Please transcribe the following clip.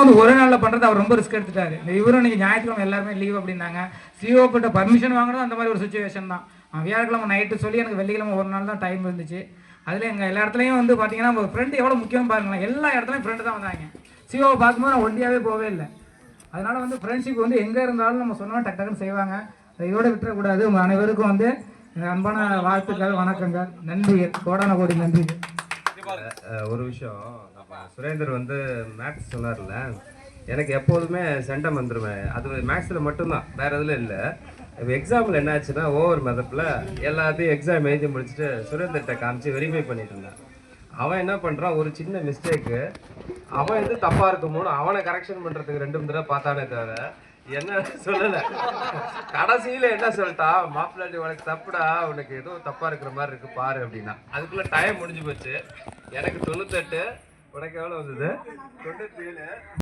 வந்து ஒரு நாளில் பண்ணுறது அவர் ரொம்ப ரிஸ்க் எடுத்துட்டாரு. இந்த இவரும் நீங்கள் ஞாயிற்றுக்கிழமை எல்லாருமே லீவ் அப்படின்னாங்க. சிஓ கிட்ட பர்மிஷன் வாங்குறது அந்த மாதிரி ஒரு சுச்சுவேஷன் தான். வியாழக்கிழமை நைட்டு சொல்லி எனக்கு வெள்ளிக்கிழமை ஒரு நாள் தான் டைம் இருந்துச்சு. அதில் எங்கள் எல்லா இடத்துலையும் வந்து பார்த்தீங்கன்னா உங்கள் ஃப்ரெண்டு எவ்வளோ முக்கியம் பாருங்களேன். எல்லா இடத்துலையும் ஃப்ரெண்டு தான் வந்தாங்க. சிஓவை பார்க்கும்போது நான் ஒண்டியாகவே போகவே இல்லை. அதனால் வந்து ஃப்ரெண்ட்ஷிப் வந்து எங்கே இருந்தாலும் நம்ம சொன்னால் டக்கு டக்குன்னு செய்வாங்க. அதை இதோட விட்டுறக்கூடாது. உங்கள் அனைவருக்கும் வந்து அன்பான வாழ்த்துக்கள், வணக்கங்கள், நன்றிகள், கோடான கோடி நன்றிகள். ஒரு விஷயம், நம்ம சுரேந்தர் வந்து மேக்ஸ் சொன்னார்ல, எனக்கு எப்போதுமே சென்டம் வந்துடுவேன். அது மேக்ஸில் மட்டும்தான், வேறு எதுவும் இல்லை. இப்போ எக்ஸாமில் என்ன ஆச்சுன்னா, ஓவர் மெதப்பில் எல்லாத்தையும் எக்ஸாம் எழுதி முடிச்சுட்டு சுரேந்தர்கிட்ட காமிச்சு வெரிஃபை பண்ணிட்டு இருந்தேன். அவன் என்ன பண்ணுறான், ஒரு சின்ன மிஸ்டேக்கு அவன் எது தப்பாக இருக்குமோன்னு அவனை கரெக்ஷன் பண்ணுறதுக்கு 2 தடவை பார்த்தானே தவிர என்ன சொல்லலை. கடைசியில் என்ன சொல்லிட்டா, மாப்பிள்ளாடி உனக்கு தப்புடா, உனக்கு ஏதோ தப்பாக இருக்கிற மாதிரி இருக்கு பாரு அப்படின்னா. அதுக்குள்ளே டைம் முடிஞ்சு போச்சு. எனக்கு 98, உனக்கு எவ்வளோ வந்தது? 97.